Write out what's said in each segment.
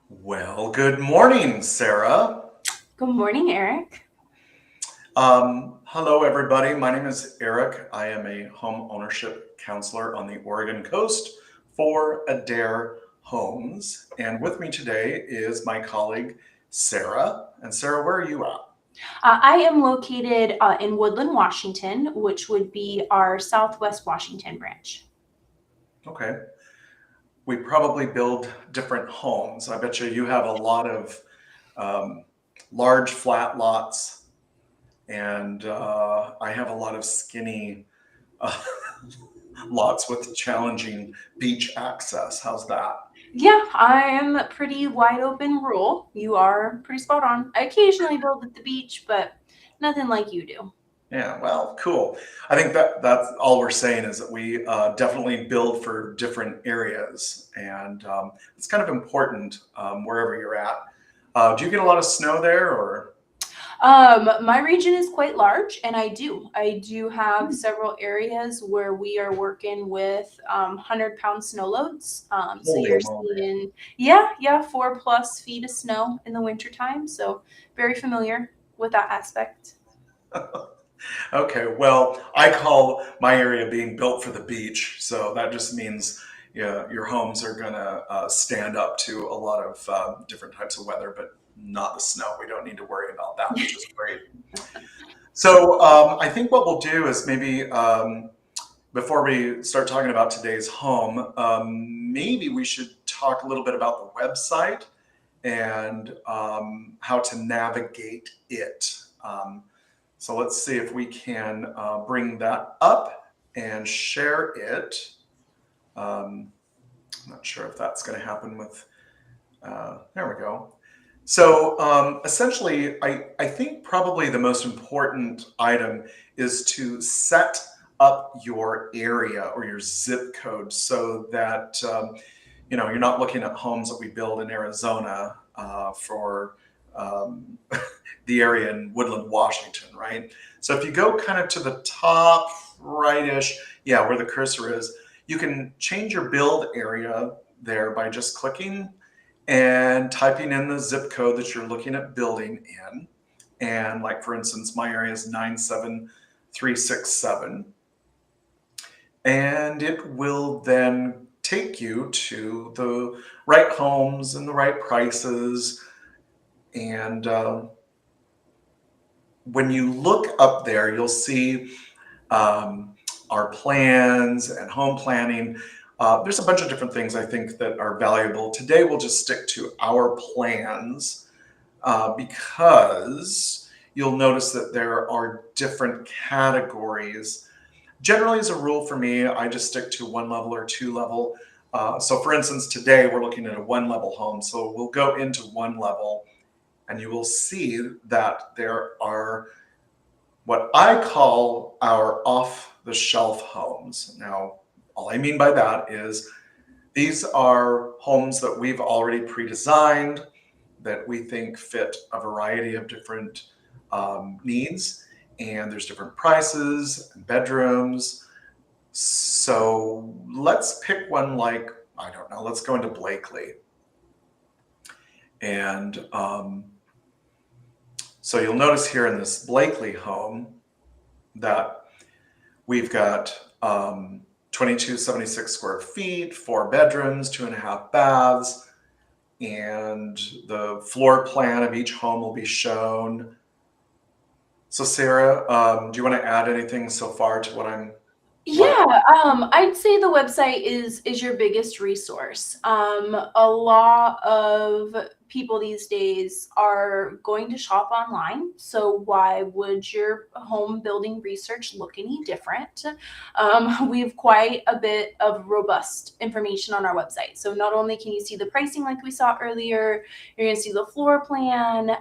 Well, good morning, Sarah. Good morning, Eric. Hello, everybody. My name is Eric. I am a home ownership counselor on the Oregon coast for Adair Homes. And with me today is my colleague, Sarah. And Sarah, where are you at? I am located in Woodland, Washington, which would be our Southwest Washington branch. Okay. We probably build different homes. I bet you have a lot of um, large flat lots, and I have a lot of skinny uh, lots with challenging beach access. How's that? Yeah, I am pretty wide open rural. You are pretty spot on. I occasionally build at the beach, but nothing like you do. Yeah, well, cool. I think that's all we're saying is that we definitely build for different areas, and it's kind of important wherever you're at. Do you get a lot of snow there, or? My region is quite large, and I do have several areas where we are working with 100-pound snow loads. So Holy you're moly! seeing, yeah, 4+ feet of snow in the wintertime. So very familiar with that aspect. Okay, well, I call my area being built for the beach, so that just means yeah, your homes are gonna stand up to a lot of different types of weather, but not the snow. We don't need to worry about that, which is great. So I think what we'll do is maybe before we start talking about today's home, maybe we should talk a little bit about the website and how to navigate it. So let's see if we can bring that up and share it. I'm not sure if that's going to happen with, there we go. So essentially, I think probably the most important item is to set up your area or your zip code so that you're not looking at homes that we build in Arizona for the area in Woodland, Washington, right? So if you go kind of to the top right-ish, yeah, where the cursor is, you can change your build area there by just clicking and typing in the zip code that you're looking at building in. And like for instance, my area is 97367. And it will then take you to the right homes and the right prices. And when you look up there, you'll see um, our plans and home planning. There's a bunch of different things I think that are valuable. Today, we'll just stick to our plans because you'll notice that there are different categories. Generally, as a rule for me, I just stick to one level or two level. So, for instance, today we're looking at a one level home. So, we'll go into one level and you will see that there are what I call our off the shelf homes. Now, all I mean by that is these are homes that we've already pre designed that we think fit a variety of different needs. And there's different prices and bedrooms. So let's pick one like, I don't know, let's go into Blakely. And so you'll notice here in this Blakely home that we've got 2276 square feet, 4 bedrooms, 2.5 baths, and the floor plan of each home will be shown. So, Sarah, do you want to add anything so far to what I'm like? Yeah, I'd say the website is your biggest resource. A lot of people these days are going to shop online, so why would your home building research look any different? We have quite a bit of robust information on our website. So not only can you see the pricing like we saw earlier, you're going to see the floor plan,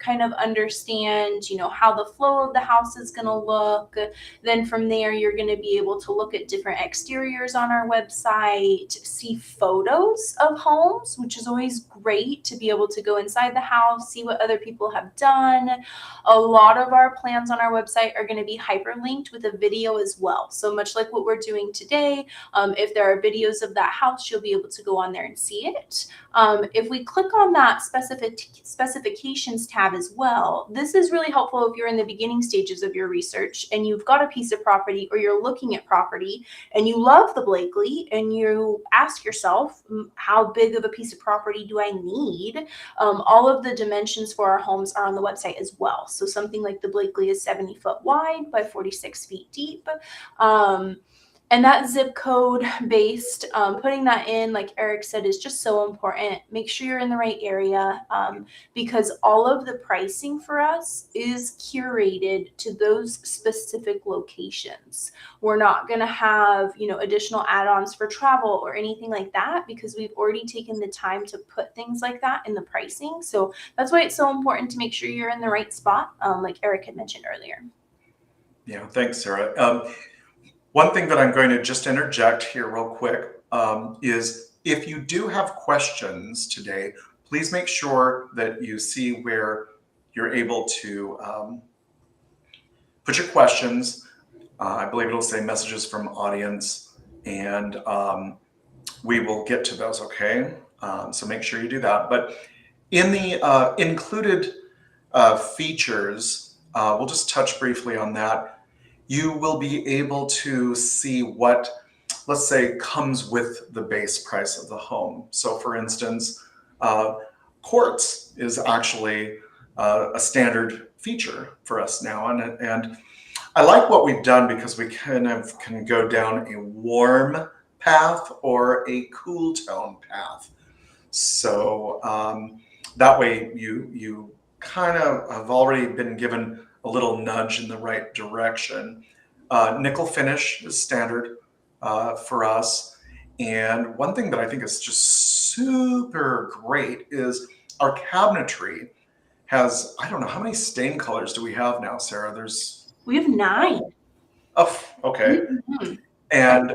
kind of understand, how the flow of the house is going to look. Then from there, you're going to be able to look at different exteriors on our website, see photos of homes, which is always great to to be able to go inside the house, see what other people have done. A lot of our plans on our website are going to be hyperlinked with a video as well. So much like what we're doing today, if there are videos of that house, you'll be able to go on there and see it. If we click on that specifications tab as well, this is really helpful if you're in the beginning stages of your research and you've got a piece of property or you're looking at property and you love the Blakely and you ask yourself, how big of a piece of property do I need? All of the dimensions for our homes are on the website as well. So something like the Blakely is 70 foot wide by 46 feet deep. And that zip code based, putting that in, like Eric said, is just so important. Make sure you're in the right area, because all of the pricing for us is curated to those specific locations. We're not going to have, additional add-ons for travel or anything like that, because we've already taken the time to put things like that in the pricing. So that's why it's so important to make sure you're in the right spot, like Eric had mentioned earlier. Yeah, thanks, Sarah. One thing that I'm going to just interject here real quick is if you do have questions today, please make sure that you see where you're able to put your questions. I believe it'll say messages from audience, and we will get to those, okay? So make sure you do that. But in the included features, we'll just touch briefly on that. You will be able to see what, let's say, comes with the base price of the home. So for instance, quartz is actually a standard feature for us now. And I like what we've done because we kind of can go down a warm path or a cool tone path. So that way you kind of have already been given a little nudge in the right direction. Nickel finish is standard for us. And one thing that I think is just super great is our cabinetry has, I don't know, how many stain colors do we have now, Sarah? We have 9. Oh, okay. Mm-hmm. And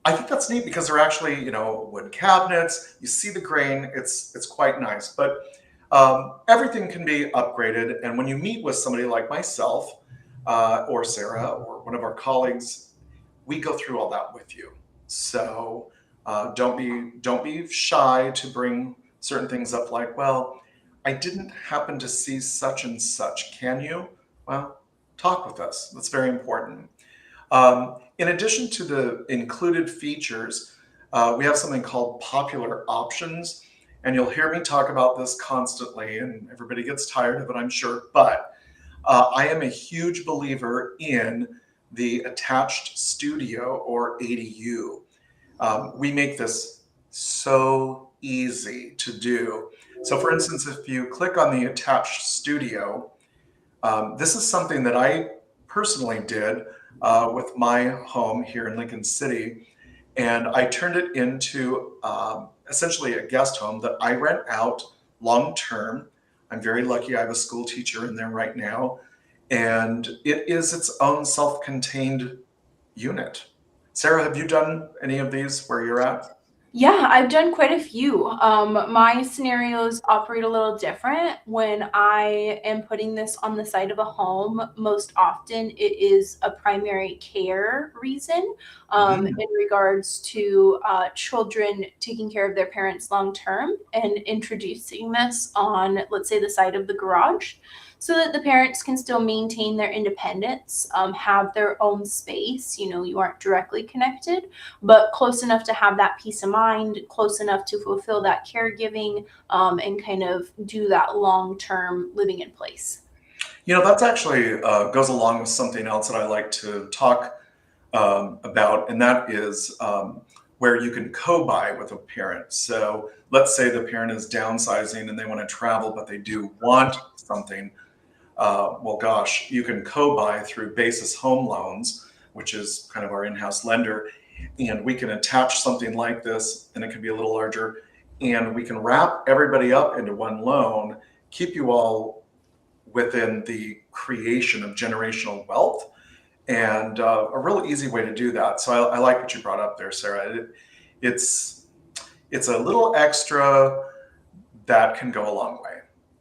I think that's neat because they're actually, wood cabinets. You see the grain, it's quite nice. But everything can be upgraded, and when you meet with somebody like myself or Sarah or one of our colleagues, we go through all that with you. So don't be shy to bring certain things up, like, well, I didn't happen to see such and such. Can you? Well, talk with us. That's very important. In addition to the included features, we have something called popular options. And you'll hear me talk about this constantly, and everybody gets tired of it, I'm sure. But I am a huge believer in the attached studio or ADU. We make this so easy to do. So for instance, if you click on the attached studio, this is something that I personally did with my home here in Lincoln City. And I turned it into essentially a guest home that I rent out long term. I'm very lucky. I have a school teacher in there right now. And it is its own self-contained unit. Sarah, have you done any of these where you're at? Yeah, I've done quite a few. My scenarios operate a little different. When I am putting this on the side of a home, most often it is a primary care reason, in regards to children taking care of their parents long term and introducing this on, let's say, the side of the garage, so that the parents can still maintain their independence, have their own space. You aren't directly connected, but close enough to have that peace of mind, close enough to fulfill that caregiving, and kind of do that long-term living in place. That's actually goes along with something else that I like to talk about, and that is where you can co-buy with a parent. So let's say the parent is downsizing and they want to travel, but they do want something. Well, gosh, you can co-buy through Basis Home Loans, which is kind of our in-house lender, and we can attach something like this, and it can be a little larger, and we can wrap everybody up into one loan, keep you all within the creation of generational wealth, and a real easy way to do that. So I like what you brought up there, Sarah. It's a little extra that can go a long way.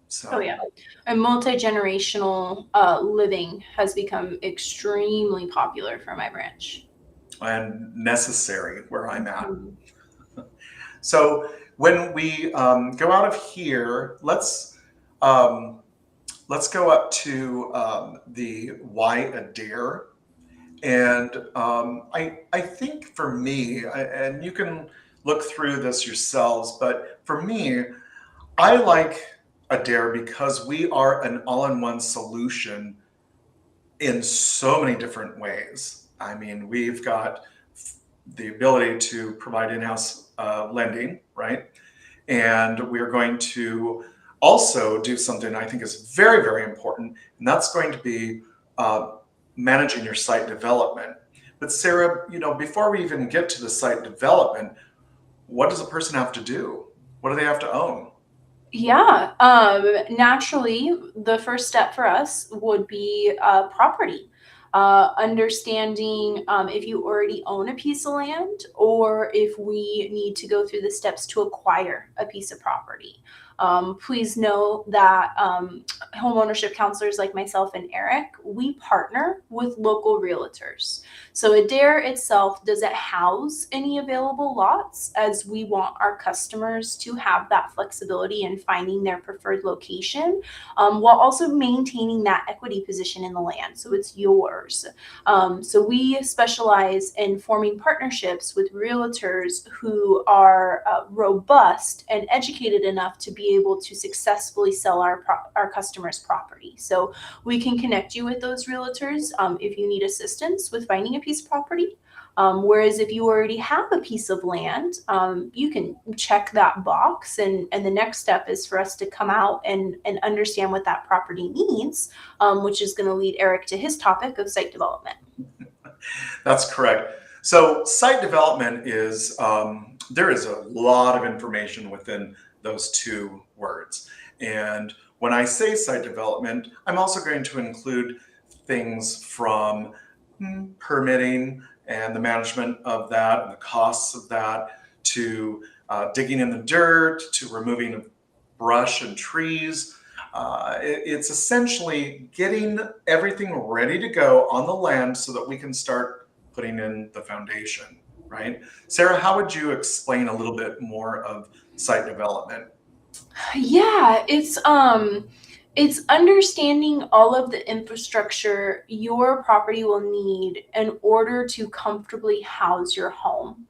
So. Oh yeah, and multi-generational living has become extremely popular for my branch. And necessary where I'm at. Mhm. So when we go out of here, um, let's go up to the why Adair. And I think for me, and you can look through this yourselves, but for me, I like Adair because we are an all-in-one solution in so many different ways. I mean, we've got the ability to provide in-house lending, right? And we're going to also do something I think is very, very important, and that's going to be uh, managing your site development. But Sarah, before we even get to the site development, what does a person have to do? What do they have to own? Yeah, naturally, the first step for us would be property. Understanding if you already own a piece of land or if we need to go through the steps to acquire a piece of property. Please know that homeownership counselors like myself and Eric, we partner with local realtors. So Adair itself doesn't house any available lots, as we want our customers to have that flexibility in finding their preferred location, while also maintaining that equity position in the land. So it's yours. So we specialize in forming partnerships with realtors who are robust and educated enough to be able to successfully sell our customers' property. So we can connect you with those realtors if you need assistance with finding a piece of property. Whereas if you already have a piece of land, you can check that box, and the next step is for us to come out and understand what that property needs, which is going to lead Eric to his topic of site development. That's correct. So site development is, there is a lot of information within those two words. And when I say site development, I'm also going to include things from permitting and the management of that and the costs of that, to digging in the dirt, to removing brush and trees. It's essentially getting everything ready to go on the land so that we can start putting in the foundation, right? Sarah, how would you explain a little bit more of site development? Yeah, it's understanding all of the infrastructure your property will need in order to comfortably house your home.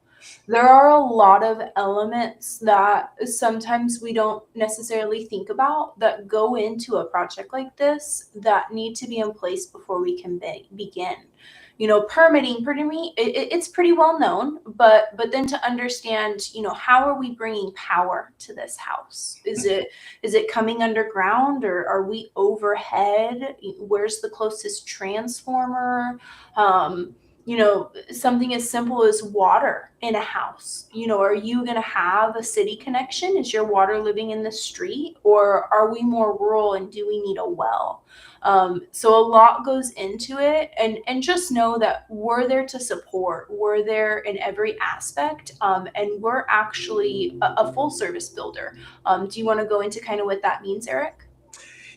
There are a lot of elements that sometimes we don't necessarily think about that go into a project like this that need to be in place before we can begin. Permitting, pretty me, it's pretty well known, but then to understand, how are we bringing power to this house? Is it coming underground, or are we overhead? Where's the closest transformer? Something as simple as water in a house. Are you going to have a city connection? Is your water living in the street, or are we more rural and do we need a well? So a lot goes into it, and just know that we're there to support. We're there in every aspect, and we're actually a full service builder. Do you want to go into kind of what that means, Eric?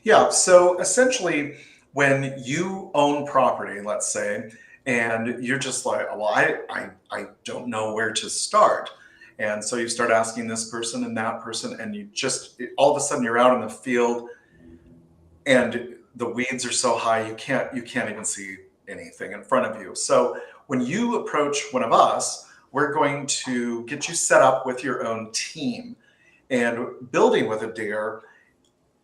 Yeah, so essentially, when you own property, let's say, and you're just like, well, I don't know where to start. And so you start asking this person and that person, and you just all of a sudden you're out in the field and the weeds are so high you can't even see anything in front of you. So when you approach one of us, we're going to get you set up with your own team. And building with Adair,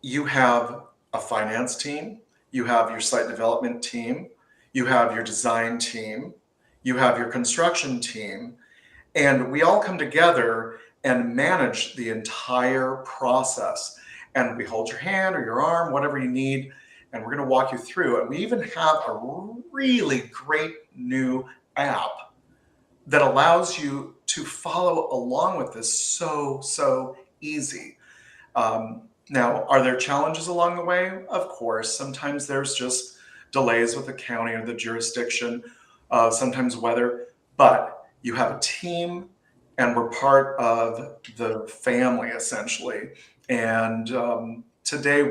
you have a finance team, you have your site development team, you have your design team, you have your construction team, and we all come together and manage the entire process. And we hold your hand or your arm, whatever you need, and we're going to walk you through. And we even have a really great new app that allows you to follow along with this so easy. Now, are there challenges along the way? Of course. Sometimes there's just delays with the county or the jurisdiction, sometimes weather, but you have a team and we're part of the family essentially. And today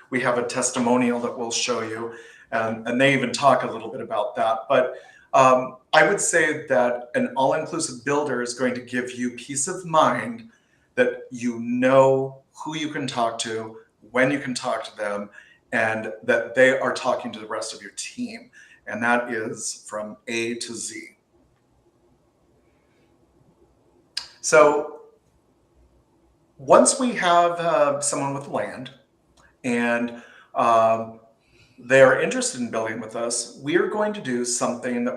we have a testimonial that we'll show you, and they even talk a little bit about that. But I would say that an all-inclusive builder is going to give you peace of mind that you know who you can talk to, when you can talk to them, and that they are talking to the rest of your team. And that is from A to Z. So once we have someone with land and they're interested in building with us, we are going to do something that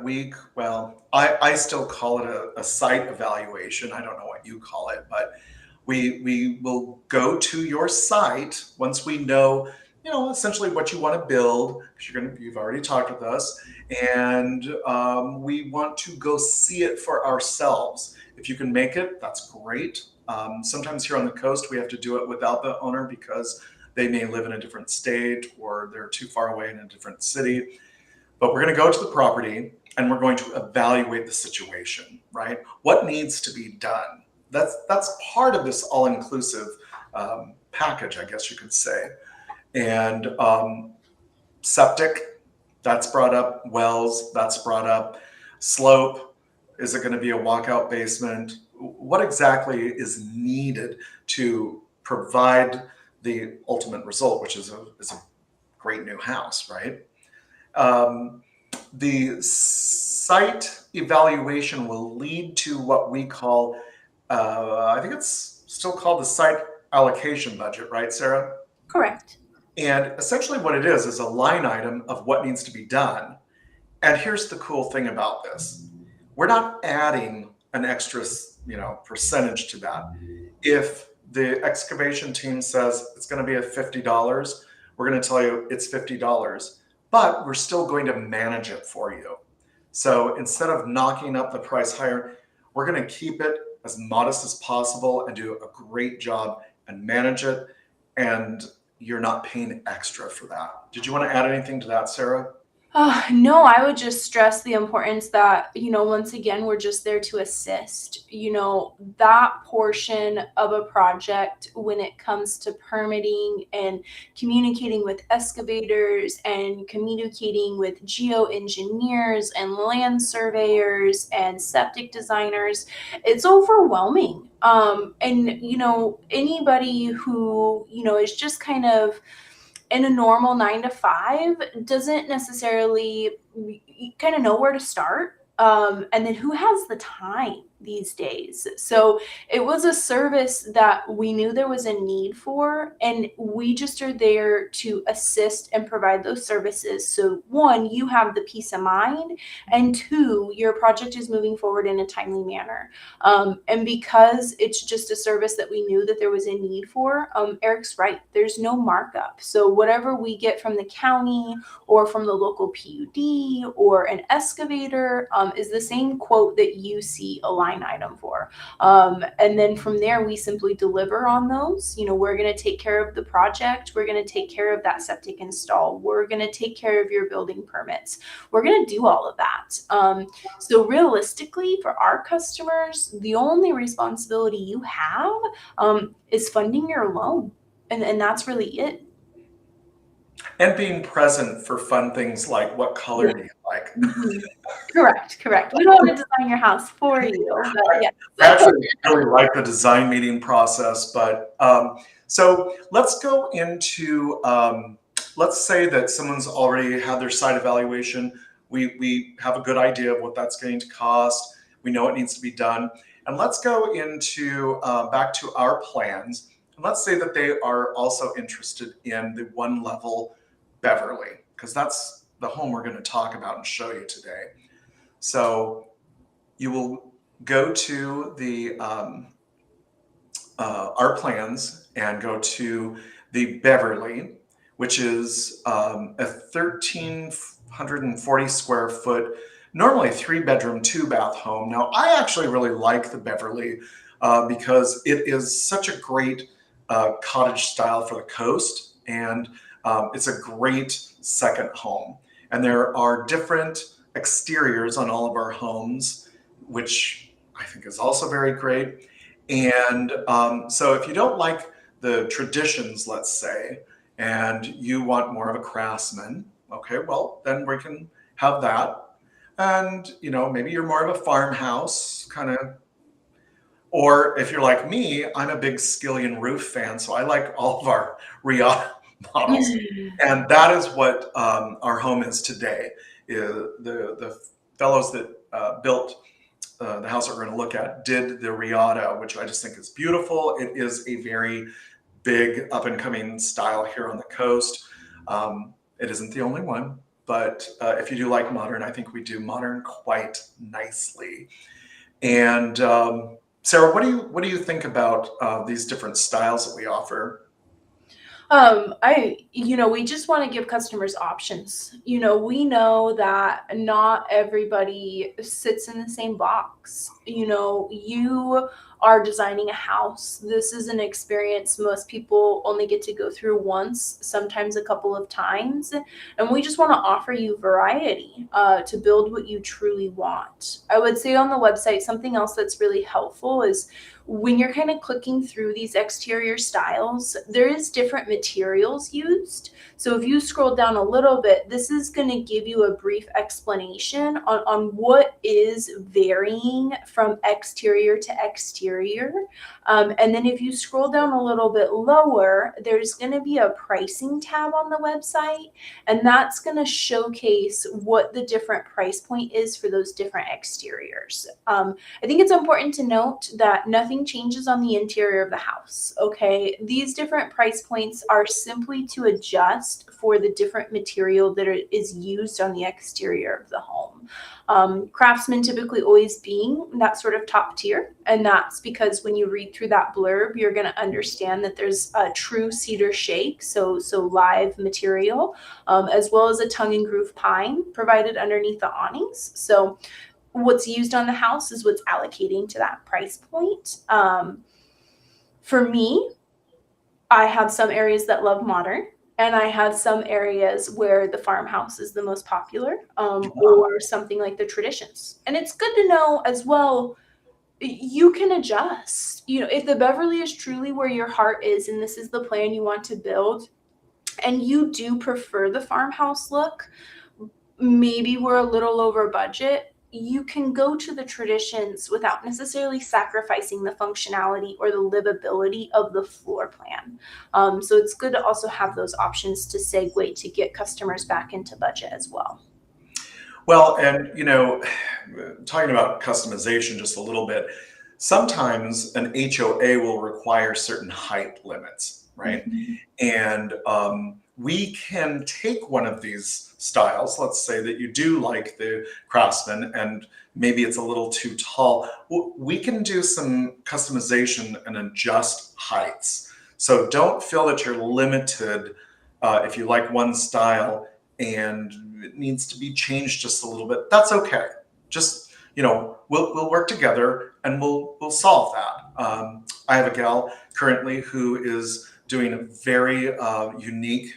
I still call it a site evaluation. I don't know what you call it, but we will go to your site once we know, essentially what you want to build, because you've already talked with us, and we want to go see it for ourselves. If you can make it, that's great. Sometimes here on the coast, we have to do it without the owner because they may live in a different state or they're too far away in a different city. But we're going to go to the property and we're going to evaluate the situation, right? What needs to be done? That's part of this all-inclusive package, I guess you could say. And septic, that's brought up. Wells, that's brought up. Slope, is it going to be a walkout basement? What exactly is needed to provide the ultimate result, which is a great new house, right? The site evaluation will lead to what we call, I think it's still called the site allocation budget, right, Sarah? Correct. And essentially what it is a line item of what needs to be done. And here's the cool thing about this. We're not adding an extra, percentage to that. If the excavation team says it's going to be at $50, we're going to tell you it's $50, but we're still going to manage it for you. So instead of knocking up the price higher, we're going to keep it as modest as possible and do a great job and manage it. And you're not paying extra for that. Did you want to add anything to that, Sarah? No, I would just stress the importance that, once again, we're just there to assist. That portion of a project when it comes to permitting and communicating with excavators and communicating with geoengineers and land surveyors and septic designers, it's overwhelming. And, anybody who, is just kind of in a normal 9 to 5 doesn't necessarily kind of know where to start. And then who has the time these days? So it was a service that we knew there was a need for, and we just are there to assist and provide those services. So one, you have the peace of mind, and two, your project is moving forward in a timely manner. And because it's just a service that we knew that there was a need for, Eric's right, there's no markup. So whatever we get from the county or from the local PUD or an excavator is the same quote that you see a line item for. And then from there, we simply deliver on those. We're going to take care of the project. We're going to take care of that septic install. We're going to take care of your building permits. We're going to do all of that. So realistically, for our customers, the only responsibility you have is funding your loan. And that's really it. And being present for fun things like what color do you like? Mm-hmm. Correct. We don't want to design your house for you, but yeah. I actually really like the design meeting process, but so let's go into, let's say that someone's already had their site evaluation. We have a good idea of what that's going to cost. We know it needs to be done. And let's go into back to our plans. And let's say that they are also interested in the one level Beverly, because that's the home we're going to talk about and show you today. So you will go to the our plans and go to the Beverly, which is a 1,340 square foot, normally 3-bedroom, 2-bath home. Now, I actually really like the Beverly because it is such a great cottage style for the coast, and it's a great second home. And there are different exteriors on all of our homes, which I think is also very great. And so if you don't like the traditions, let's say, and you want more of a craftsman, okay, well, then we can have that. And, maybe you're more of a farmhouse kind of, or if you're like me, I'm a big Skillion roof fan, so I like all of our Riata models. And that is what our home is today. The fellows that built the house that we're going to look at did the Riata, which I just think is beautiful. It is a very big up and coming style here on the coast. It isn't the only one, but if you do like modern, I think we do modern quite nicely. And Sarah, what do you think about these different styles that we offer? We just want to give customers options. We know that not everybody sits in the same box. You are designing a house. This is an experience most people only get to go through once, sometimes a couple of times. And we just want to offer you variety to build what you truly want. I would say on the website, something else that's really helpful is when you're kind of clicking through these exterior styles, there is different materials used. So if you scroll down a little bit, this is going to give you a brief explanation on what is varying from exterior to exterior. And then if you scroll down a little bit lower, there's going to be a pricing tab on the website, and that's going to showcase what the different price point is for those different exteriors. I think it's important to note that nothing changes on the interior of the house, okay? These different price points are simply to adjust for the different material that is used on the exterior of the home. Craftsmen typically always being that sort of top tier, and that's because when you read through that blurb, you're going to understand that there's a true cedar shake, so live material, as well as a tongue and groove pine provided underneath the awnings. So what's used on the house is what's allocating to that price point. For me, I have some areas that love modern, and I have some areas where the farmhouse is the most popular, or something like the traditions. And it's good to know as well, you can adjust. If the Beverly is truly where your heart is, and this is the plan you want to build, and you do prefer the farmhouse look, maybe we're a little over budget, you can go to the traditions without necessarily sacrificing the functionality or the livability of the floor plan. So it's good to also have those options to segue to get customers back into budget as well. Well, and talking about customization just a little bit, sometimes an HOA will require certain height limits, right? Mhm. And we can take one of these styles, let's say that you do like the Craftsman and maybe it's a little too tall. We can do some customization and adjust heights. So don't feel that you're limited if you like one style and it needs to be changed just a little bit. That's okay. Just, we'll work together and we'll solve that. I have a gal currently who is doing a very unique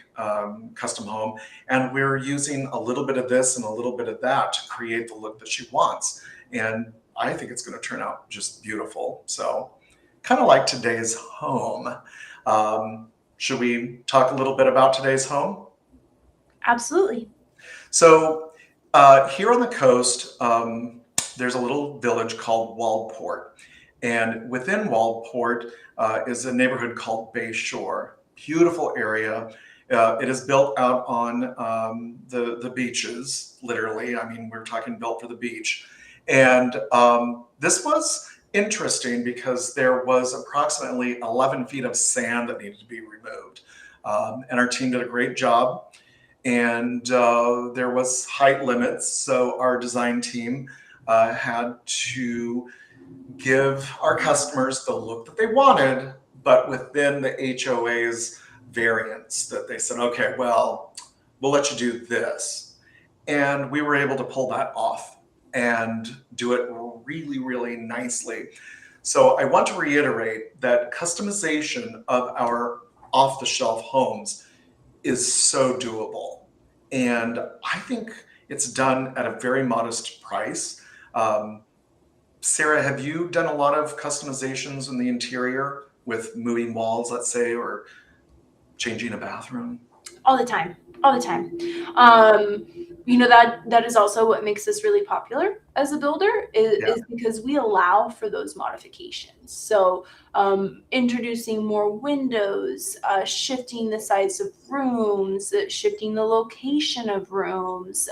custom home, and we're using a little bit of this and a little bit of that to create the look that she wants. And I think it's going to turn out just beautiful. So, kind of like today's home. Should we talk a little bit about today's home? Absolutely. So, here on the coast, there's a little village called Waldport. And within Waldport is a neighborhood called Bay Shore. Beautiful area. It is built out on the beaches, literally. I mean, we're talking built for the beach. And this was interesting because there was approximately 11 feet of sand that needed to be removed. And our team did a great job. And there was height limits. So our design team had to give our customers the look that they wanted, but within the HOA's variance that they said, okay, well, we'll let you do this. And we were able to pull that off and do it really, really nicely. So I want to reiterate that customization of our off-the-shelf homes is so doable. And I think it's done at a very modest price. Sarah, have you done a lot of customizations in the interior? with moving walls, let's say, or changing a bathroom? All the time, all the time. um, that is also what makes us really popular as a builder, Yeah. is because we allow for those modifications. So introducing more windows, shifting the size of rooms, shifting the location of rooms,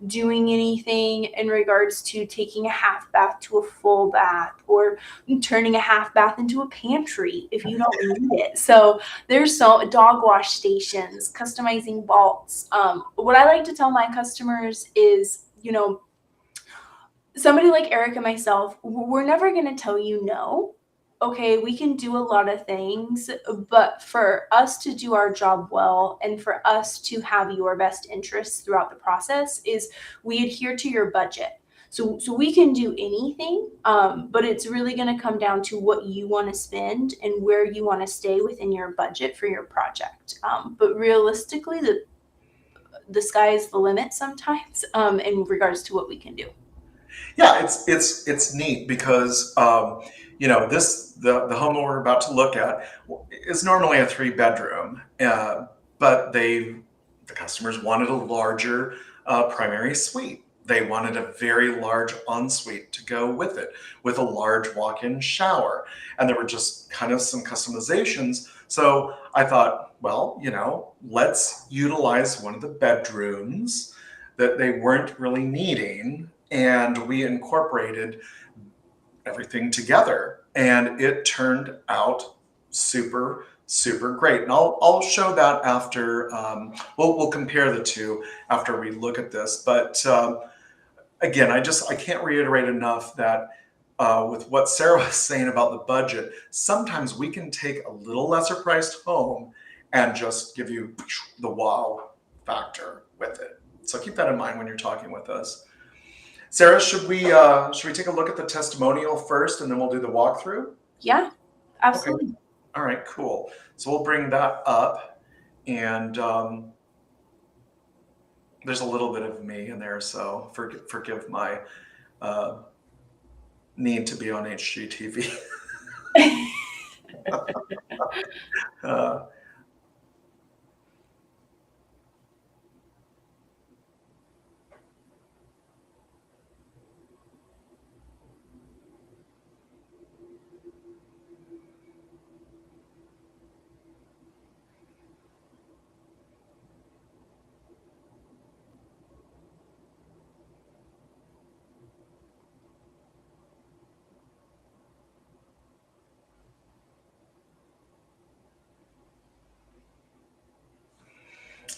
doing anything in regards to taking a half bath to a full bath, or turning a half bath into a pantry if you don't need it. So there's so dog wash stations, customizing vaults. What I like to tell my customers is, somebody like Eric and myself, we're never going to tell you no. Okay, we can do a lot of things, but for us to do our job well and for us to have your best interests throughout the process, is we adhere to your budget. So we can do anything, but it's really going to come down to what you want to spend and where you want to stay within your budget for your project. But realistically, the sky is the limit sometimes, in regards to what we can do. Yeah, it's neat because the home we're about to look at is normally a 3 bedroom, but the customers wanted a larger primary suite. They wanted a very large ensuite to go with it, with a large walk-in shower, and there were just kind of some customizations. So I thought, well, let's utilize one of the bedrooms that they weren't really needing, and we incorporated everything together, and it turned out super super great. And I'll show that after. We'll compare the two after we look at this. But again, I can't reiterate enough that with what Sarah was saying about the budget, sometimes we can take a little lesser priced home and just give you the wow factor with it. So keep that in mind when you're talking with us. Sarah, should we take a look at the testimonial first, and then we'll do the walkthrough? Yeah, Okay. absolutely. All right. Cool. So we'll bring that up, and there's a little bit of me in there, so forgive my uh, need to be on HGTV. uh,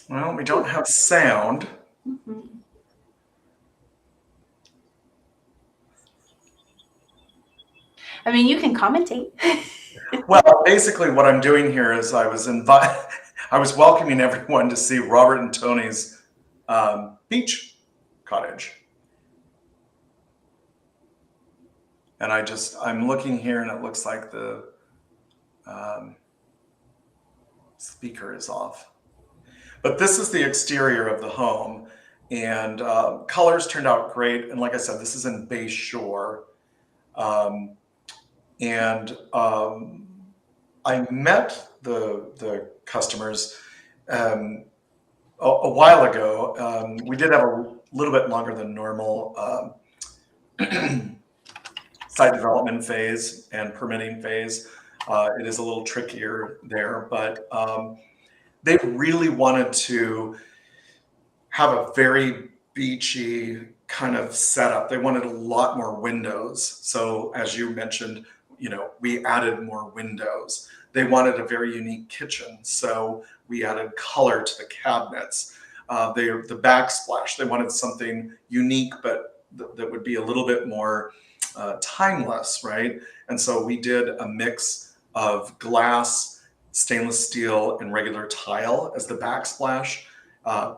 well, we don't have sound. Mhm. I mean, you can commentate. Well, basically, what I'm doing here is I was welcoming everyone to see Robert and Tony's beach cottage, and I'm looking here, and it looks like the um, speaker is off. But this is the exterior of the home, and colors turned out great. And like I said, this is in Bay Shore, um, and I met the customers a while ago. We did have a little bit longer than normal site development phase and permitting phase. It is a little trickier there, but they really wanted to have a very beachy kind of setup. They wanted a lot more windows. So as you mentioned, we added more windows. They wanted a very unique kitchen, so we added color to the cabinets. The backsplash, they wanted something unique, but that would be a little bit more timeless, right? And so we did a mix of glass, stainless steel, and regular tile as the backsplash.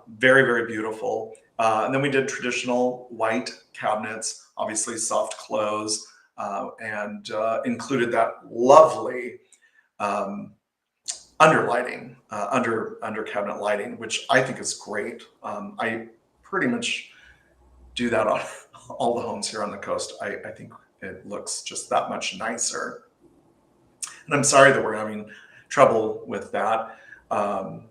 Very, very beautiful. And then we did traditional white cabinets, obviously soft close, and included that lovely underlighting, under cabinet lighting, which I think is great. I pretty much do that on all the homes here on the coast. I think it looks just that much nicer. And I'm sorry that we're having trouble with that. Um,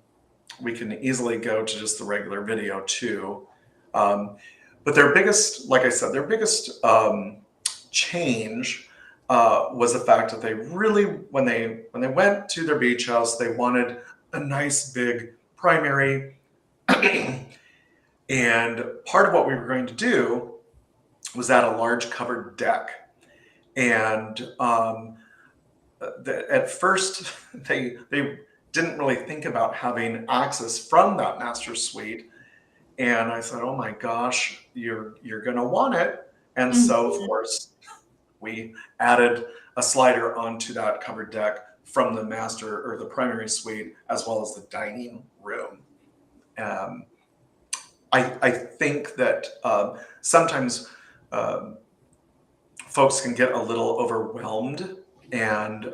we can easily go to just the regular video too. Um, but their biggest, like I said, their biggest change was the fact that they really, when they went to their beach house, they wanted a nice big primary. And part of what we were going to do was add a large covered deck. And at first, they didn't really think about having access from that master suite. And I said, "Oh my gosh, you're going to want it." And so, of Mhm. course, we added a slider onto that covered deck from the master or the primary suite, as well as the dining room. Um, I think that sometimes um, folks can get a little overwhelmed, and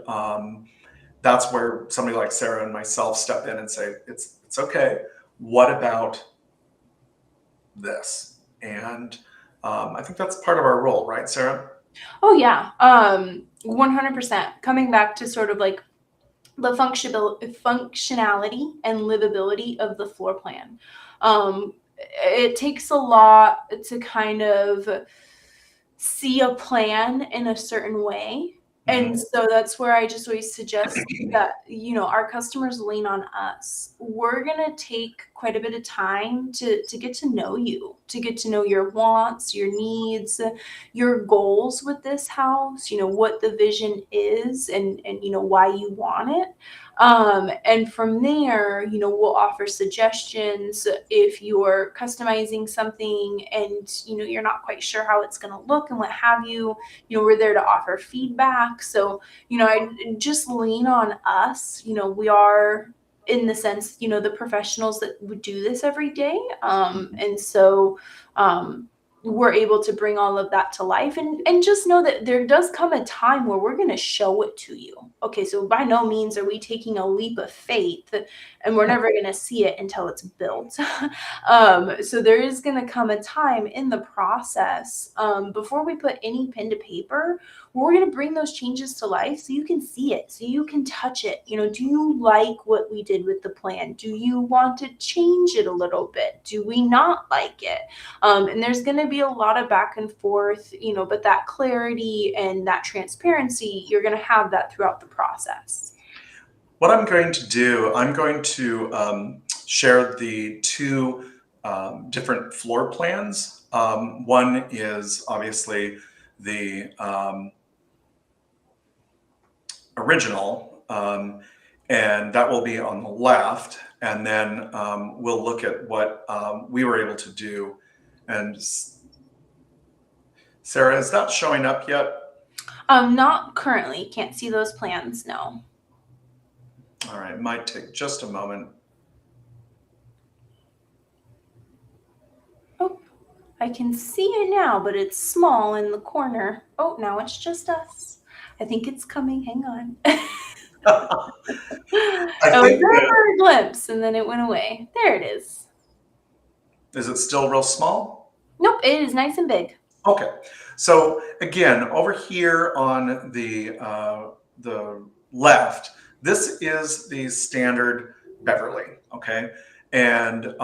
that's where somebody like Sarah and myself step in and say, "It's okay. What about this?" And I think that's part of our role, right, Sarah? Oh yeah, 100%. Coming back to sort of like the functionality and livability of the floor plan. It takes a lot to kind of see a plan in a certain way. And Mm-hmm. so that's where I just always suggest that, our customers lean on us. We're going to take quite a bit of time to get to know you, to get to know your wants, your needs, your goals with this house, what the vision is and why you want it. And from there, we'll offer suggestions if you're customizing something and, you're not quite sure how it's going to look and what have you, we're there to offer feedback. So, I just lean on us. We are in the sense, the professionals that would do this every day. And so, we're able to bring all of that to life and just know that there does come a time where we're going to show it to you. Okay, so by no means are we taking a leap of faith and we're never going to see it until it's built. So there is going to come a time in the process, before we put any pen to paper, we're going to bring those changes to life so you can see it, so you can touch it. Do you like what we did with the plan? Do you want to change it a little bit? Do we not like it? And there's going to be a lot of back and forth, but that clarity and that transparency, you're going to have that throughout the process. What I'm going to do, I'm going to share the two different floor plans. One is obviously the original, and that will be on the left. And then we'll look at what we were able to do. And Sarah, is that showing up yet? Not currently. Can't see those plans, no. All right, might take just a moment. Oh, I can see it now, but it's small in the corner. Oh, now it's just us. I think it's coming. Hang on. I It was think there for a glimpse and then it went away. There it is. is it still real small? Nope, it is nice and big. Okay, so again, over here on the left, this is the standard Beverly. Okay, and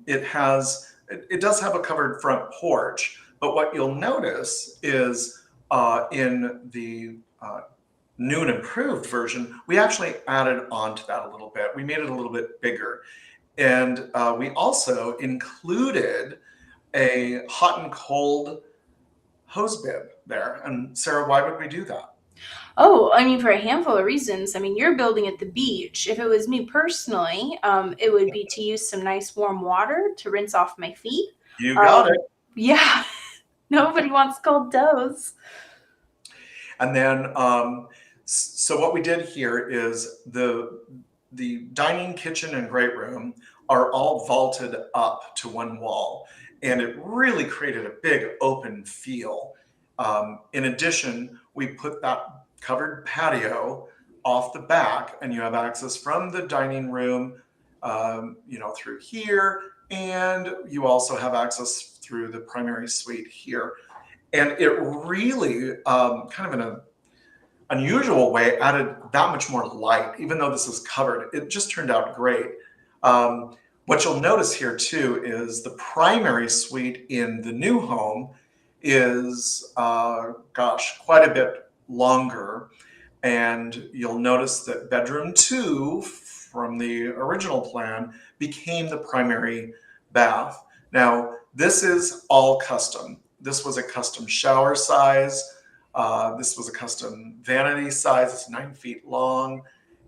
it does have a covered front porch, but what you'll notice is in the new and improved version, we actually added on to that a little bit. We made it a little bit bigger, and we also included a hot and cold hose bib there. And Sarah, why would we do that? Oh, I mean, for a handful of reasons. I mean, you're building at the beach. If it was me personally, it would be to use some nice warm water to rinse off my feet. You got Um, it. yeah, nobody wants cold toes. And then, so what we did here is the dining, kitchen, and great room are all vaulted up to one wall, and it really created a big open feel. In addition, we put that covered patio off the back, and you have access from the dining room, through here, and you also have access through the primary suite here. And it really kind of unusual way, added that much more light, even though this is covered. It just turned out great. What you'll notice here too is the primary suite in the new home is, quite a bit longer. And you'll notice that bedroom 2 from the original plan became the primary bath. Now, this is all custom. This was a custom shower size. This was a custom vanity size. It's 9 feet long.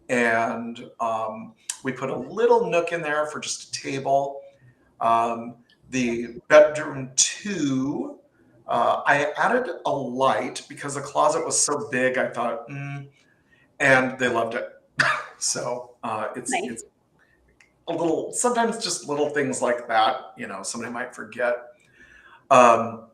And we put a little nook in there for just a table. The bedroom 2, I added a light because the closet was so big. I thought, and they loved it. So it's Nice. it's a little, sometimes just little things like that, somebody might forget. Um,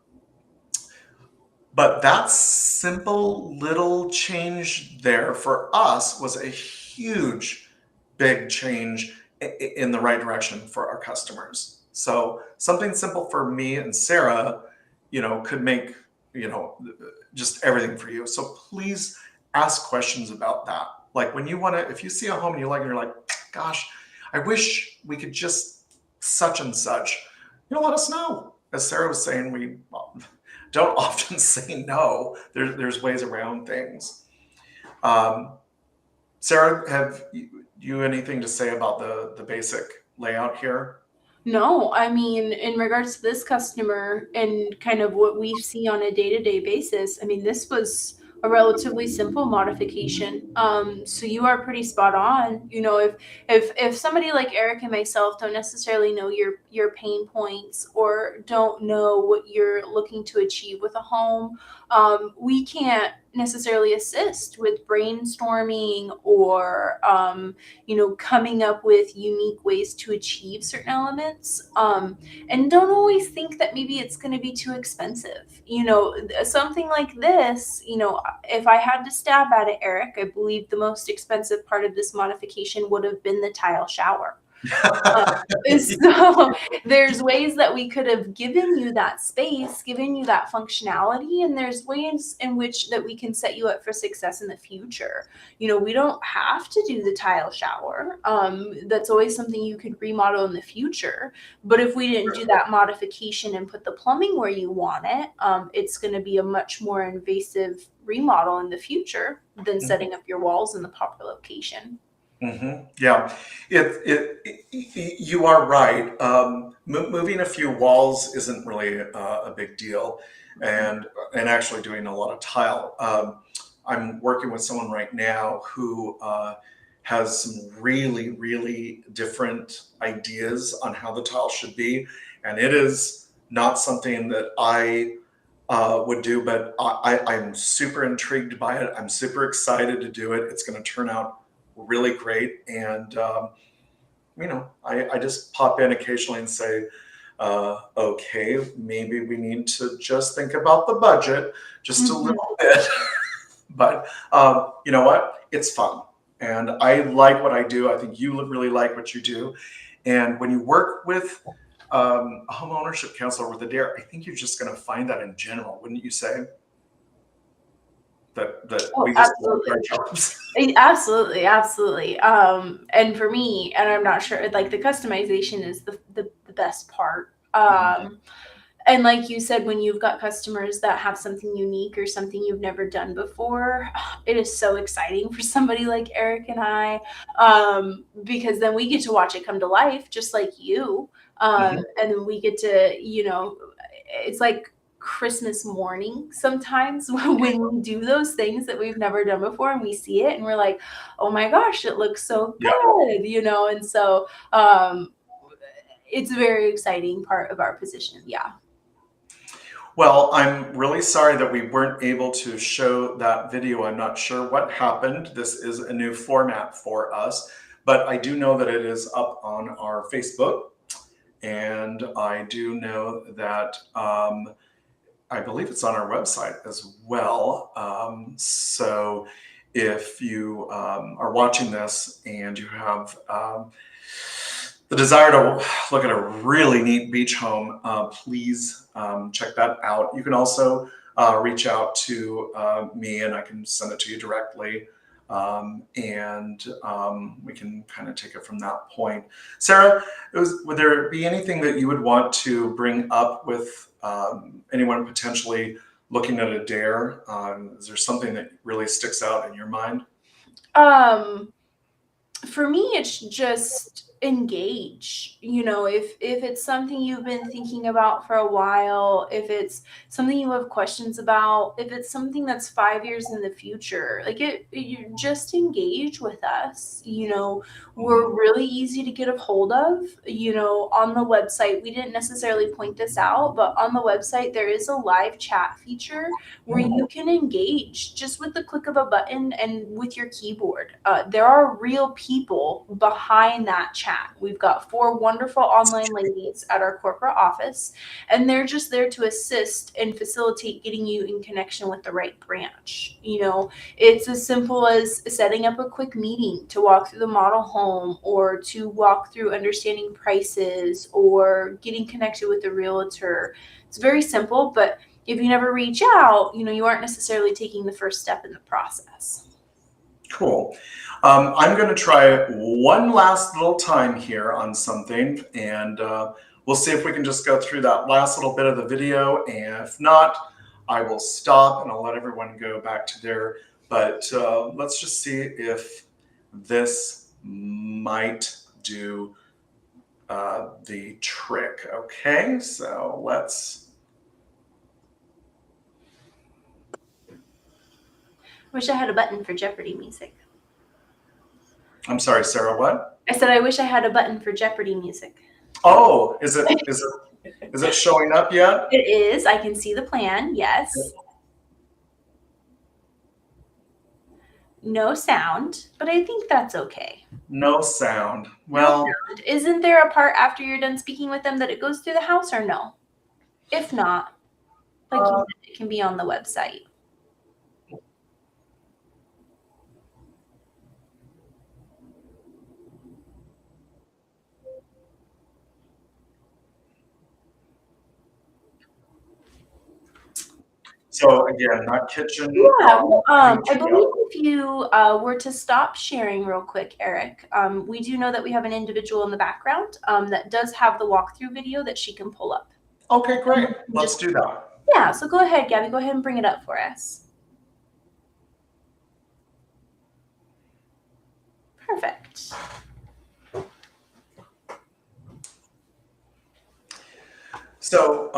but that simple little change there for us was a huge, big change in the right direction for our customers. So something simple for me and Sarah, could make, just everything for you. So please ask questions about that. Like when you want to, if you see a home and you like it, you're like, gosh, I wish we could just such and such, let us know. As Sarah was saying, we don't often say no. There's ways around things. Sarah, have you anything to say about the basic layout here? No, I mean, in regards to this customer and kind of what we see on a day-to-day basis, I mean, this was a relatively simple modification. So you are pretty spot on. If somebody like Eric and myself don't necessarily know your pain points or don't know what you're looking to achieve with a home, we can't necessarily assist with brainstorming or coming up with unique ways to achieve certain elements. And don't always think that maybe it's going to be too expensive. Something like this, if I had to stab at it, Eric, I believe the most expensive part of this modification would have been the tile shower. So there's ways that we could have given you that space, given you that functionality, and there's ways in which that we can set you up for success in the future. We don't have to do the tile shower. That's always something you could remodel in the future. But if we didn't do that modification and put the plumbing where you want it, it's going to be a much more invasive remodel in the future than setting up your walls in the proper location. Mm-hmm. Yeah, you are right. Moving a few walls isn't really a big deal, and actually doing a lot of tile. I'm working with someone right now who has some really, really different ideas on how the tile should be, and it is not something that I would do, but I'm super intrigued by it. I'm super excited to do it. It's going to turn out really great. And, I just pop in occasionally and say, okay, maybe we need to just think about the budget just a little bit. But you know what? It's fun. And I like what I do. I think you really like what you do. And when you work with a home ownership counselor with Adair, I think you're just going to find that in general, wouldn't you say? That we just love our jobs. Absolutely. And for me, and I'm not sure, like the customization is the best part. And like you said, when you've got customers that have something unique or something you've never done before, it is so exciting for somebody like Eric and I, because then we get to watch it come to life, just like you. And then we get to, it's like Christmas morning sometimes when we do those things that we've never done before and we see it and we're like, oh my gosh, it looks so good, and so it's a very exciting part of our position. Yeah. Well, I'm really sorry that we weren't able to show that video. I'm not sure what happened. This is a new format for us, but I do know that it is up on our Facebook, and I do know that I believe it's on our website as well. So if you are watching this and you have the desire to look at a really neat beach home, please check that out. You can also reach out to me, and I can send it to you directly. And we can kind of take it from that point. Sarah, would there be anything that you would want to bring up with anyone potentially looking at Adair? Is there something that really sticks out in your mind? For me, it's just engage. If it's something you've been thinking about for a while, if it's something you have questions about, if it's something that's 5 years in the future, like you just engage with us. We're really easy to get a hold of. On the website, we didn't necessarily point this out, but on the website there is a live chat feature where you can engage just with the click of a button and with your keyboard. There are real people behind that chat. We've got 4 wonderful online ladies at our corporate office, and they're just there to assist and facilitate getting you in connection with the right branch. It's as simple as setting up a quick meeting to walk through the model home, or to walk through understanding prices, or getting connected with a realtor. It's very simple, but if you never reach out, you aren't necessarily taking the first step in the process. Cool. I'm going to try one last little time here on something, and we'll see if we can just go through that last little bit of the video. And if not, I will stop and I'll let everyone go back to there. But let's just see if this might do the trick. Okay, so let's. Wish I had a button for Jeopardy music. I'm sorry, Sarah, what? I said I wish I had a button for Jeopardy music. Oh, is it showing up yet? It is. I can see the plan, yes. No sound, but I think that's okay. No sound. Well, no sound. Isn't there a part after you're done speaking with them that it goes through the house, or no? If not, like you said, it can be on the website. so again, that kitchen. Yeah, I believe if you were to stop sharing real quick, Eric, we do know that we have an individual in the background that does have the walkthrough video that she can pull up. Okay, great. Let's do that. Yeah, so go ahead, Gabby. Go ahead and bring it up for us. Perfect. So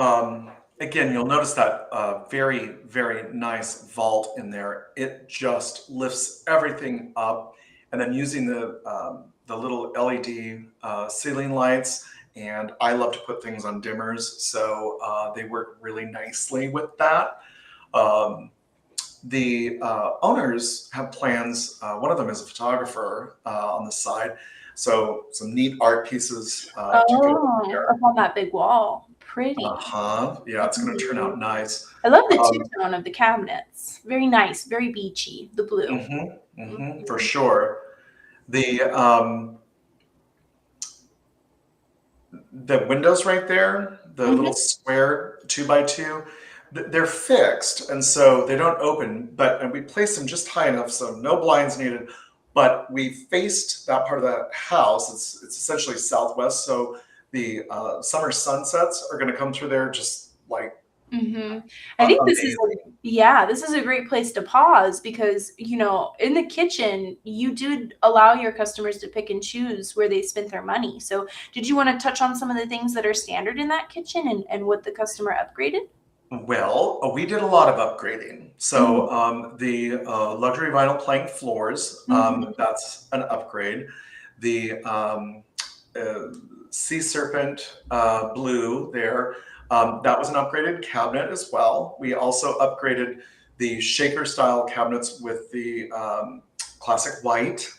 again, you'll notice that very, very nice vault in there. It just lifts everything up, and then using the little LED ceiling lights. And I love to put things on dimmers, so they work really nicely with that. The owners have plans. One of them is a photographer on the side, so some neat art pieces to go there. Up on that big wall. Pretty. Yeah, it's going to turn out nice. I love the two-tone of the cabinets. Very nice, very beachy, the blue. For sure. The windows right there, the little square 2x2, they're fixed, and so they don't open, and we place them just high enough so no blinds needed. But we faced that part of the house. It's essentially southwest, so the summer sunsets are going to come through there just like. I think this is a great place to pause, because in the kitchen you do allow your customers to pick and choose where they spent their money. So did you want to touch on some of the things that are standard in that kitchen and what the customer upgraded? Well, we did a lot of upgrading. So the luxury vinyl plank floors, that's an upgrade. The sea serpent blue there, that was an upgraded cabinet as well. We also upgraded the shaker style cabinets with the classic white,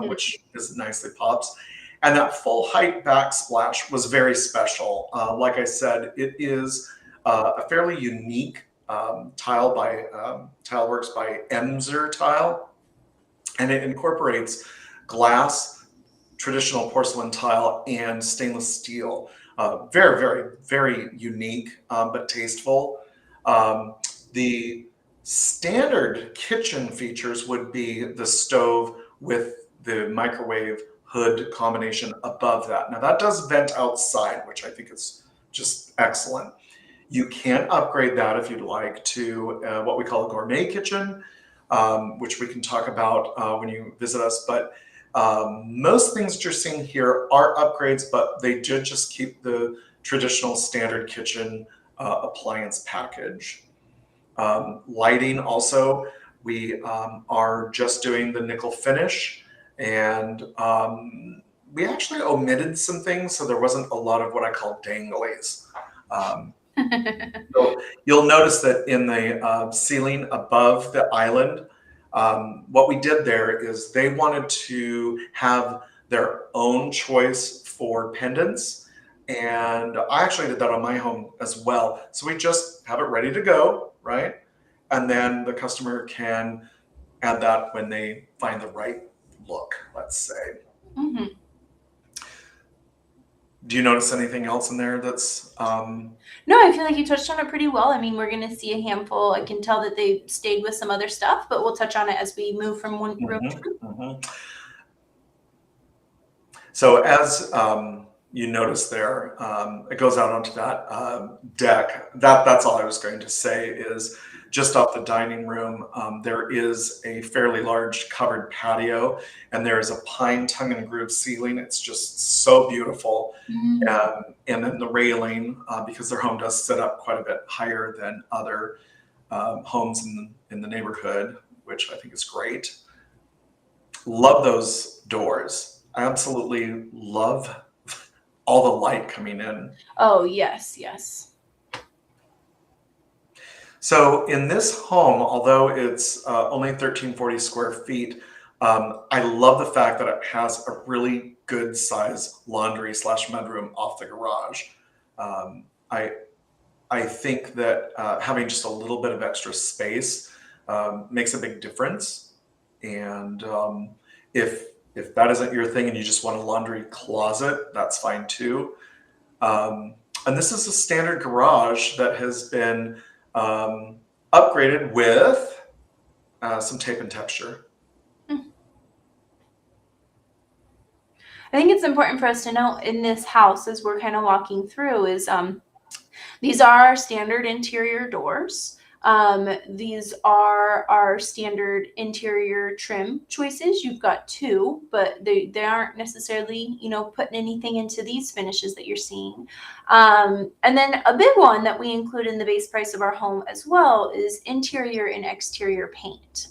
which is nicely pops. And that full height backsplash was very special. Like I said, it is a fairly unique tile by Tileworks by Emser Tile, and it incorporates glass, traditional porcelain tile, and stainless steel. Very, very, very unique, but tasteful. The standard kitchen features would be the stove with the microwave hood combination above that. Now that does vent outside, which I think is just excellent. You can upgrade that if you'd like to what we call a gourmet kitchen, which we can talk about when you visit us. But most things that you're seeing here are upgrades, but they did just keep the traditional standard kitchen appliance package. Lighting also, we are just doing the nickel finish, and we actually omitted some things, so there wasn't a lot of what I call danglies. Um, so you'll notice that in the ceiling above the island, what we did there is they wanted to have their own choice for pendants. And I actually did that on my home as well. So we just have it ready to go, right? And then the customer can add that when they find the right look, let's say. Hmm. Do you notice anything else in there that's No, I feel like you touched on it pretty well. I mean, we're going to see a handful. I can tell that they stayed with some other stuff, but we'll touch on it as we move from one room to room. So as you notice there, it goes out onto that deck. That's all I was going to say is just off the dining room, there is a fairly large covered patio, and there is a pine tongue and groove ceiling. It's just so beautiful. And then the railing, because their home does sit up quite a bit higher than other homes in the neighborhood, which I think is great. Love those doors. I absolutely love all the light coming in. Oh, yes, yes. So in this home, although it's only 1340 square feet, I love the fact that it has a really good size laundry / mudroom off the garage. Um, I I think that having just a little bit of extra space makes a big difference. And if that isn't your thing and you just want a laundry closet, that's fine too. And this is a standard garage that has been upgraded with some tape and texture. I think it's important for us to note in this house as we're kind of walking through is these are our standard interior doors. These are our standard interior trim choices. You've got two, but they aren't necessarily, putting anything into these finishes that you're seeing. And then a big one that we include in the base price of our home as well is interior and exterior paint.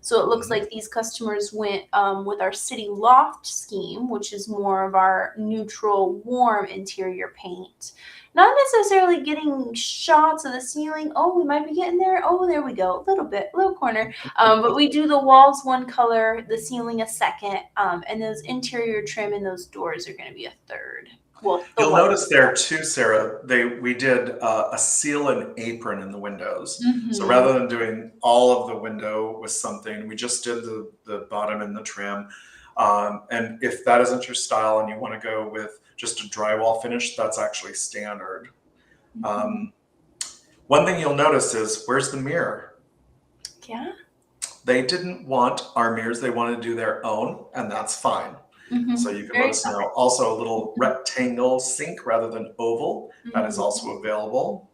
So it looks like these customers went with our city loft scheme, which is more of our neutral, warm interior paint. Not necessarily getting shots of the ceiling. Oh, we might be getting there. Oh, there we go. A little bit, little corner. But we do the walls one color, the ceiling a second, and those interior trim and those doors are going to be a third. Well, you'll notice there too, Sarah, we did a seal and apron in the windows. So rather than doing all of the window with something, we just did the bottom and the trim. And if that isn't your style and you want to go with just a drywall finish, that's actually standard. One thing you'll notice is, where's the mirror? Yeah. They didn't want our mirrors. They wanted to do their own, and that's fine. So you can let us know. Also, a little rectangle sink rather than oval. That is also available.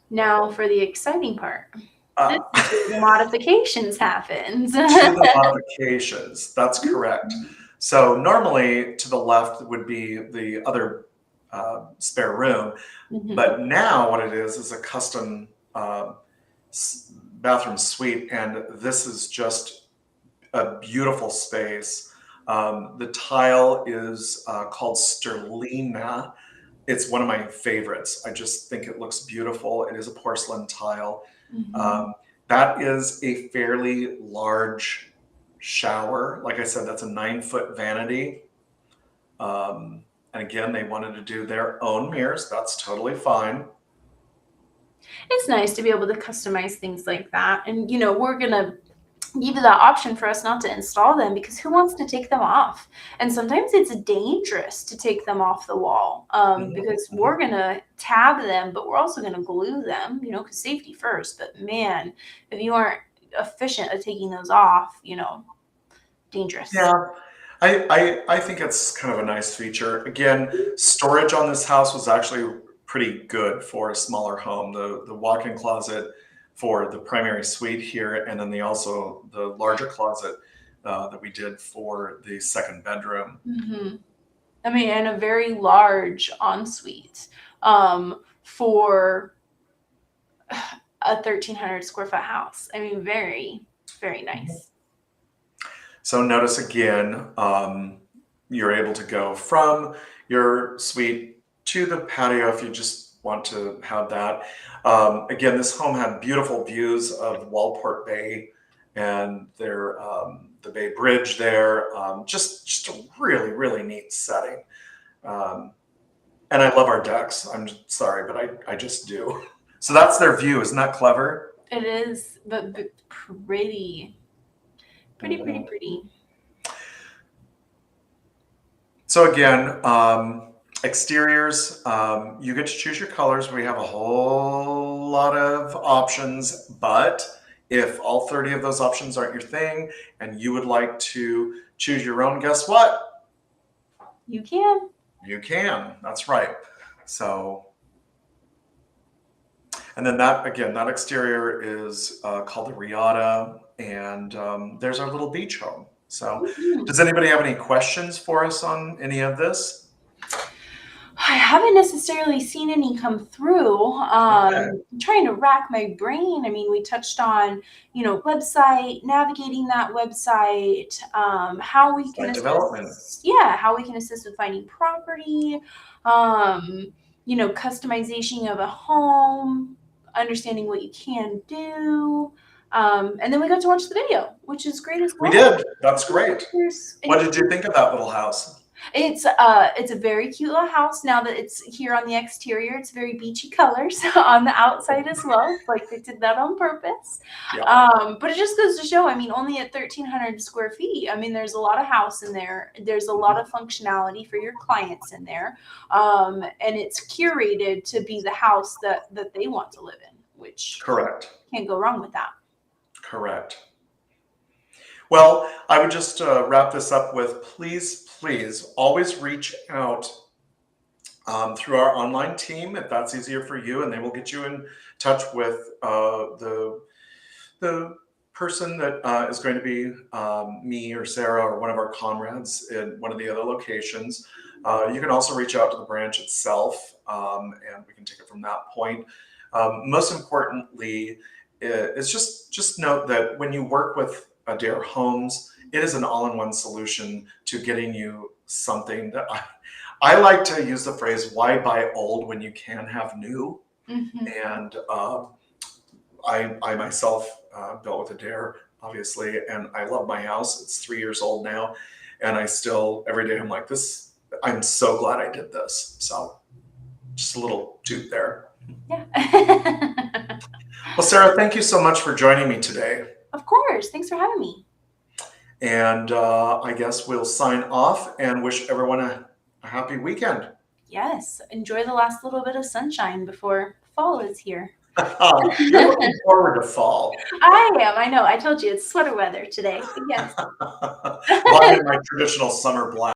Now for the exciting part. The modifications happens. To the modifications, that's correct. So normally to the left would be the other spare room, but now what it is a custom bathroom suite, and this is just a beautiful space. The tile is called Sterlina. It's one of my favorites. I just think it looks beautiful. It is a porcelain tile. That is a fairly large shower. Like I said, that's a 9-foot vanity. And again, they wanted to do their own mirrors. That's totally fine. It's nice to be able to customize things like that. And, we're going to give you that option for us not to install them, because who wants to take them off? And sometimes it's dangerous to take them off the wall, because we're going to tab them, but we're also going to glue them, because safety first. But man, if you aren't efficient at taking those off, dangerous. Yeah, I think it's kind of a nice feature. Again, storage on this house was actually pretty good for a smaller home. The walk-in closet for the primary suite here, and then the larger closet that we did for the second bedroom. Mm-hmm. I mean, and a very large ensuite for a 1,300 square foot house. I mean, very, very nice. So notice again, you're able to go from your suite to the patio if you just want to have that. Again, this home had beautiful views of Waldport Bay and the Bay Bridge there. Just a really, really neat setting. And I love our decks. I'm sorry, but I just do. So that's their view. Isn't that clever? It is, but pretty. Pretty. So again, exteriors, you get to choose your colors. We have a whole lot of options, but if all 30 of those options aren't your thing and you would like to choose your own, guess what? You can. You can. That's right. So, and then that exterior is called the Riata, and there's our little beach home. So, does anybody have any questions for us on any of this? I haven't necessarily seen any come through. I'm trying to rack my brain. I mean, we touched on, website, navigating that website, how we can assist, how we can assist with finding property, customization of a home, understanding what you can do. And then we got to watch the video, which is great as well. We did. That's great. What did you think of that little house? It's a very cute little house. Now that it's here on the exterior, it's very beachy colors on the outside as well. Like they did that on purpose. Yeah. But it just goes to show, I mean, only at 1,300 square feet, I mean, there's a lot of house in there. There's a lot of functionality for your clients in there. And it's curated to be the house that they want to live in, which correct. Can't go wrong with that. Correct. Well, I would just wrap this up with please always reach out through our online team if that's easier for you, and they will get you in touch with the person that is going to be me or Sarah or one of our comrades in one of the other locations. You can also reach out to the branch itself, and we can take it from that point. Most importantly, is just note that when you work with Adair Homes, it is an all-in-one solution to getting you something that I like to use the phrase, why buy old when you can have new? Mm-hmm. And I myself built with Adair, obviously, and I love my house. It's 3 years old now, and I still, every day I'm like, I'm so glad I did this. So just a little toot there. Yeah. Well, Sarah, thank you so much for joining me today. Of course. Thanks for having me. And I guess we'll sign off and wish everyone a happy weekend. Yes. Enjoy the last little bit of sunshine before fall is here. You're looking forward to fall. I am. I know. I told you it's sweater weather today. Yes. Well, I'm in my traditional summer black.